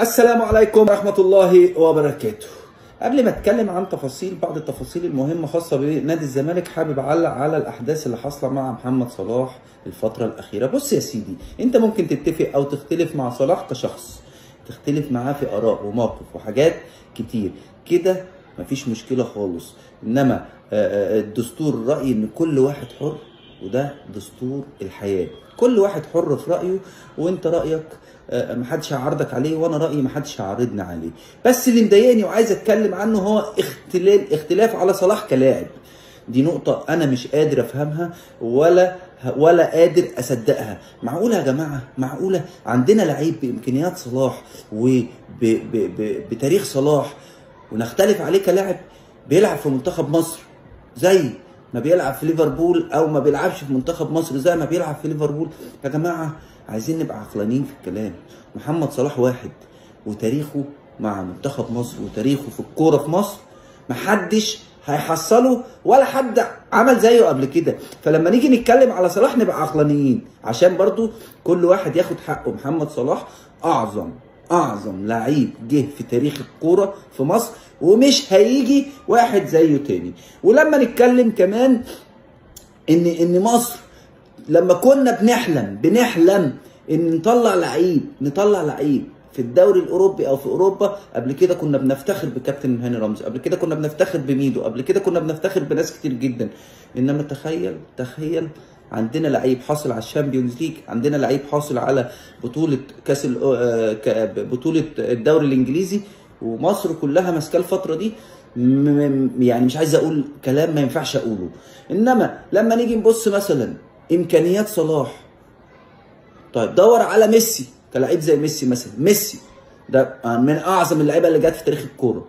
السلام عليكم ورحمة الله وبركاته. قبل ما اتكلم عن بعض التفاصيل المهمة خاصة بنادي الزمالك، حابب اعلق على الاحداث اللي حاصلة مع محمد صلاح الفترة الأخيرة. بص يا سيدي، انت ممكن تتفق او تختلف مع صلاح كشخص، تختلف معاه في آراء ومواقف وحاجات كتير كده، مفيش مشكلة خالص. انما الدستور رأيي ان كل واحد حر، وده دستور الحياة، كل واحد حر في رأيه، وانت رأيك محدش هيعارضك عليه، وانا رأيي محدش هيعارضني عليه. بس اللي مضايقني وعايز اتكلم عنه هو اختلاف على صلاح كلاعب. دي نقطة أنا مش قادر أفهمها ولا قادر أصدقها. معقولة يا جماعة؟ معقولة عندنا لعيب بإمكانيات صلاح وبتاريخ صلاح ونختلف عليه كلاعب؟ بيلعب في منتخب مصر زي ما بيلعب في ليفربول، أو ما بيلعبش في منتخب مصر زي ما بيلعب في ليفربول. يا جماعة عايزين نبقى عقلانيين في الكلام. محمد صلاح واحد، وتاريخه مع منتخب مصر وتاريخه في الكورة في مصر محدش هيحصله ولا حد عمل زيه قبل كده. فلما نيجي نتكلم على صلاح نبقى عقلانيين، عشان برضو كل واحد ياخد حقه. محمد صلاح اعظم لعيب جه في تاريخ الكوره في مصر، ومش هيجي واحد زيه تاني. ولما نتكلم كمان ان مصر لما كنا بنحلم ان نطلع لعيب في الدوري الاوروبي او في اوروبا، قبل كده كنا بنفتخر بكابتن هاني رمزي، قبل كده كنا بنفتخر بميدو، قبل كده كنا بنفتخر بناس كتير جدا. انما تخيل عندنا لعيب حاصل على الشامبيونز ليج، عندنا لعيب حاصل على بطوله بطوله الدوري الانجليزي، ومصر كلها ماسكاه الفتره دي. يعني مش عايز اقول كلام ما ينفعش اقوله. انما لما نيجي نبص مثلا امكانيات صلاح، طيب دور على ميسي كلاعب زي ميسي مثلا. ميسي ده من اعظم اللعيبه اللي جت في تاريخ الكوره.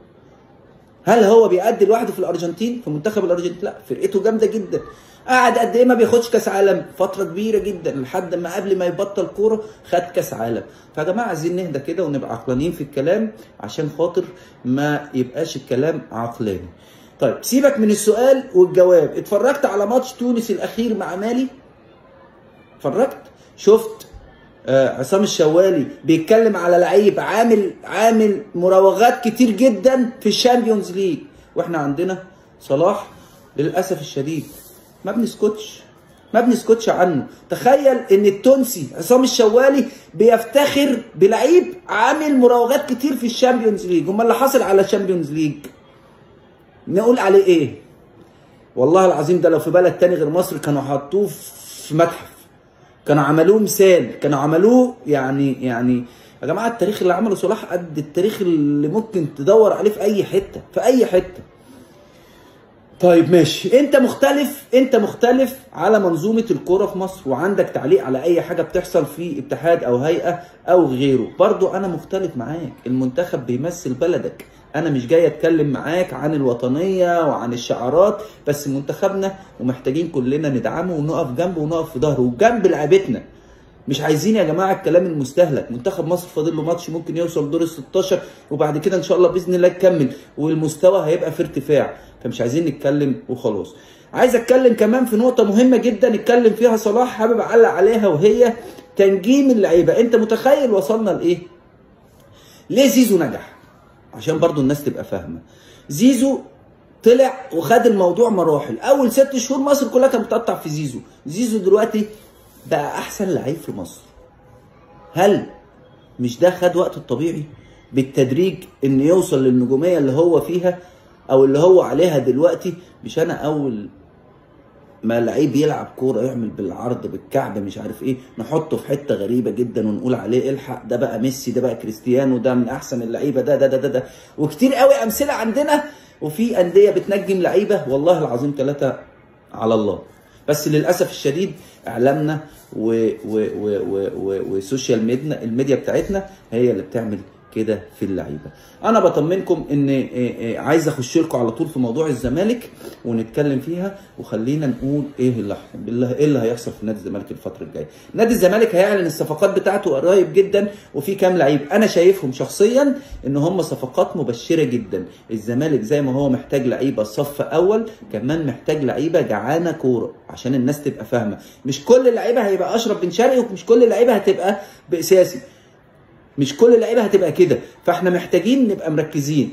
هل هو بيأدي لوحده في الارجنتين، في منتخب الارجنتين؟ لا، فرقته جامده جدا. قعد قد ايه ما بياخدش كاس عالم؟ فتره كبيره جدا، لحد ما قبل ما يبطل كوره خد كاس عالم. فيا جماعه عايزين نهدى كده ونبقى عقلانيين في الكلام، عشان خاطر ما يبقاش الكلام عقلاني. طيب سيبك من السؤال والجواب. اتفرجت على ماتش تونس الاخير مع مالي؟ اتفرجت؟ شفت عصام الشوالي بيتكلم على لعيب عامل مراوغات كتير جدا في الشامبيونز ليج، واحنا عندنا صلاح للاسف الشديد ما بنسكتش عنه. تخيل ان التونسي عصام الشوالي بيفتخر بلعيب عامل مراوغات كتير في الشامبيونز ليج. امال اللي حاصل على الشامبيونز ليج نقول عليه ايه؟ والله العظيم ده لو في بلد تاني غير مصر كانوا حطوه في متحف، كانوا عملوه مثال، كانوا عملوه يعني يا جماعه التاريخ اللي عمله صلاح قد التاريخ اللي ممكن تدور عليه في اي حته. طيب ماشي، انت مختلف على منظومه الكوره في مصر، وعندك تعليق على اي حاجه بتحصل في اتحاد او هيئه او غيره. برضو انا مختلف معاك، المنتخب بيمثل بلدك. انا مش جاي اتكلم معاك عن الوطنيه وعن الشعارات، بس منتخبنا ومحتاجين كلنا ندعمه ونقف جنبه ونقف في ظهره وجنب لعيبتنا. مش عايزين يا جماعه الكلام المستهلك. منتخب مصر فاضل له ماتش، ممكن يوصل دور ال 16، وبعد كده ان شاء الله باذن الله يكمل، والمستوى هيبقى في ارتفاع. فمش عايزين نتكلم وخلاص. عايز اتكلم كمان في نقطه مهمه جدا اتكلم فيها صلاح، حابب اعلق عليها، وهي تنجيم اللعيبه. انت متخيل وصلنا لايه؟ ليه زيزو نجح؟ عشان برضو الناس تبقى فاهمه. زيزو طلع وخد الموضوع مراحل. اول 6 شهور مصر كلها كانت بتقطع في زيزو. زيزو دلوقتي بقى احسن لعيب في مصر. هل مش ده خد وقت الطبيعي بالتدريج ان يوصل للنجوميه اللي هو فيها او اللي هو عليها دلوقتي؟ مش انا اول ما لعيب يلعب كوره يعمل بالعرض بالكعب مش عارف ايه نحطه في حته غريبه جدا ونقول عليه الحق ده بقى ميسي، ده بقى كريستيانو، ده من احسن اللعيبه، ده وكتير قوي امثله عندنا. وفي انديه بتنجم لعيبه والله العظيم 3 على الله. بس للاسف الشديد اعلامنا والسوشيال الميديا بتاعتنا هي اللي بتعمل كده في اللعيبه. انا بطمنكم ان عايز اخش لكم على طول في موضوع الزمالك ونتكلم فيها، وخلينا نقول ايه اللي هيحصل في نادي الزمالك الفتره الجايه. نادي الزمالك هيعلن الصفقات بتاعته قريب جدا، وفي كام لعيب انا شايفهم شخصيا ان هم صفقات مبشره جدا. الزمالك زي ما هو محتاج لعيبه صف اول، كمان محتاج لعيبه جعانه كوره، عشان الناس تبقى فاهمه. مش كل اللعيبه هيبقى اشرف بن شرقي، ومش كل اللعيبه هتبقى باساسي. مش كل اللعيبه هتبقى كده، فاحنا محتاجين نبقى مركزين.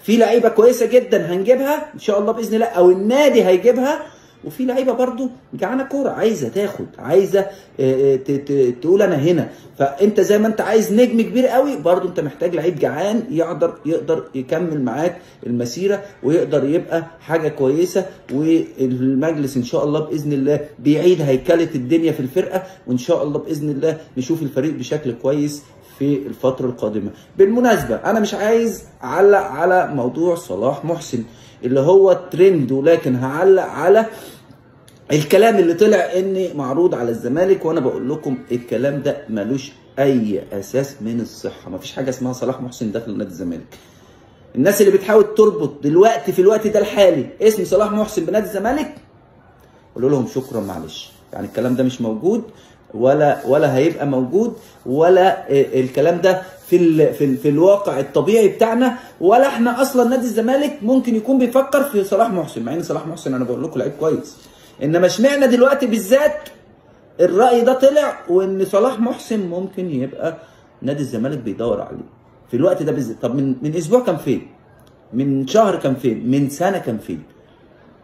في لعيبه كويسه جدا هنجيبها ان شاء الله باذن الله، او النادي هيجيبها، وفي لعيبه برضو جعانه كوره عايزه تاخد، عايزه تقول انا هنا. فانت زي ما انت عايز نجم كبير قوي، برضو انت محتاج لعيب جعان يقدر يكمل معاك المسيره ويقدر يبقى حاجه كويسه. والمجلس ان شاء الله باذن الله بيعيد هيكله الدنيا في الفرقه، وان شاء الله باذن الله نشوف الفريق بشكل كويس في الفتره القادمه. بالمناسبه انا مش عايز اعلق على موضوع صلاح محسن اللي هو ترند، ولكن هعلق على الكلام اللي طلع ان معروض على الزمالك. وانا بقول لكم الكلام ده ملوش اي اساس من الصحه، مفيش حاجه اسمها صلاح محسن داخل نادي الزمالك. الناس اللي بتحاول تربط دلوقتي في الوقت ده الحالي اسم صلاح محسن بنادي الزمالك، قولوا لهم شكرا معلش، يعني الكلام ده مش موجود ولا هيبقى موجود، ولا الكلام ده في الواقع الطبيعي بتاعنا، ولا احنا اصلا نادي الزمالك ممكن يكون بيفكر في صلاح محسن، مع ان صلاح محسن انا بقول لكم لعيب كويس. انما اشمعنى دلوقتي بالذات الراي ده طلع، وان صلاح محسن ممكن يبقى نادي الزمالك بيدور عليه في الوقت ده بالذات؟ طب من اسبوع كان فين؟ من شهر كان فين؟ من سنه كان فين؟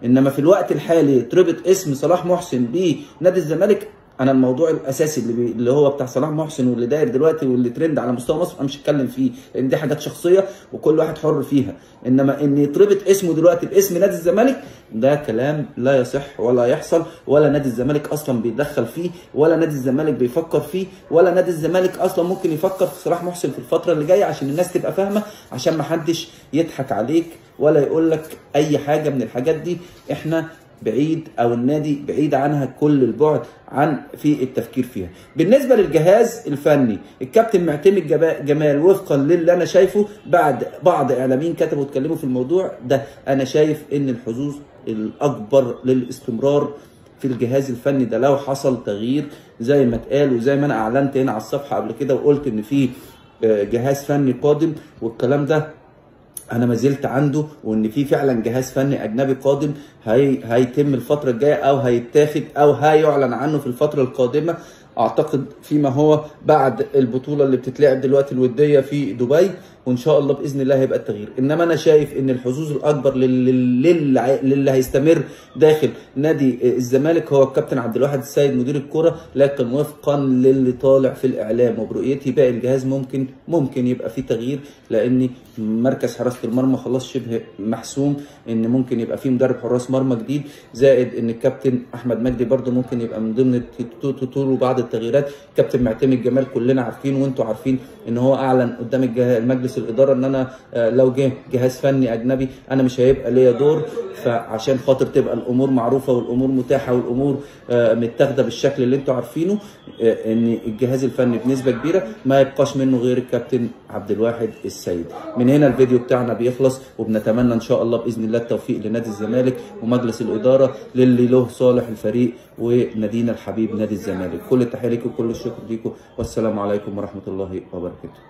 انما في الوقت الحالي تربط اسم صلاح محسن بنادي الزمالك. انا الموضوع الاساسي اللي هو بتاع صلاح محسن واللي داير دلوقتي واللي ترند على مستوى مصر انا مش هتكلم فيه، لان دي حاجات شخصيه وكل واحد حر فيها. انما ان يتربط اسمه دلوقتي باسم نادي الزمالك ده كلام لا يصح ولا يحصل، ولا نادي الزمالك اصلا بيتدخل فيه، ولا نادي الزمالك بيفكر فيه، ولا نادي الزمالك اصلا ممكن يفكر في صلاح محسن في الفتره اللي جايه، عشان الناس تبقى فاهمه، عشان ما حدش يضحك عليك ولا يقول لك اي حاجه من الحاجات دي. احنا بعيد، او النادي بعيد عنها كل البعد عن في التفكير فيها. بالنسبه للجهاز الفني، الكابتن معتمد جمال وفقا للي انا شايفه بعد بعض اعلاميين كتبوا واتكلموا في الموضوع ده، انا شايف ان الحظوظ الاكبر للاستمرار في الجهاز الفني ده لو حصل تغيير زي ما اتقال، وزي ما انا اعلنت هنا على الصفحه قبل كده وقلت ان في جهاز فني قادم، والكلام ده انا ما زلت عنده، وان في فعلا جهاز فني اجنبي قادم هيتم الفتره الجايه، او هيتاخد او هيعلن عنه في الفتره القادمه، اعتقد فيما هو بعد البطوله اللي بتتلعب دلوقتي الوديه في دبي، وان شاء الله باذن الله هيبقى التغيير. انما انا شايف ان الحظوظ الاكبر للي هيستمر داخل نادي الزمالك هو الكابتن عبد الواحد السيد مدير الكره، لكن وفقا للي طالع في الاعلام وبرؤيتي باقي الجهاز ممكن يبقى فيه تغيير، لان مركز حراسه المرمى خلاص شبه محسوم، ان ممكن يبقى فيه مدرب حراس مرمى جديد، زائد ان الكابتن احمد مجدي برده ممكن يبقى من ضمن طول بعض التغييرات. كابتن معتمد جمال كلنا عارفين وانتم عارفين ان هو اعلن قدام المجلس الاداره ان انا لو جه جهاز فني اجنبي انا مش هيبقى ليا دور، فعشان خاطر تبقى الامور معروفه والامور متاحه والامور متاخده بالشكل اللي انتم عارفينه، ان الجهاز الفني بنسبه كبيره ما يبقاش منه غير الكابتن عبد الواحد السيد. من هنا الفيديو بتاعنا بيخلص، وبنتمنى ان شاء الله باذن الله التوفيق لنادي الزمالك ومجلس الاداره للي له صالح الفريق ونادينا الحبيب نادي الزمالك. كل التحيه لكم وكل الشكر لكم، والسلام عليكم ورحمه الله وبركاته.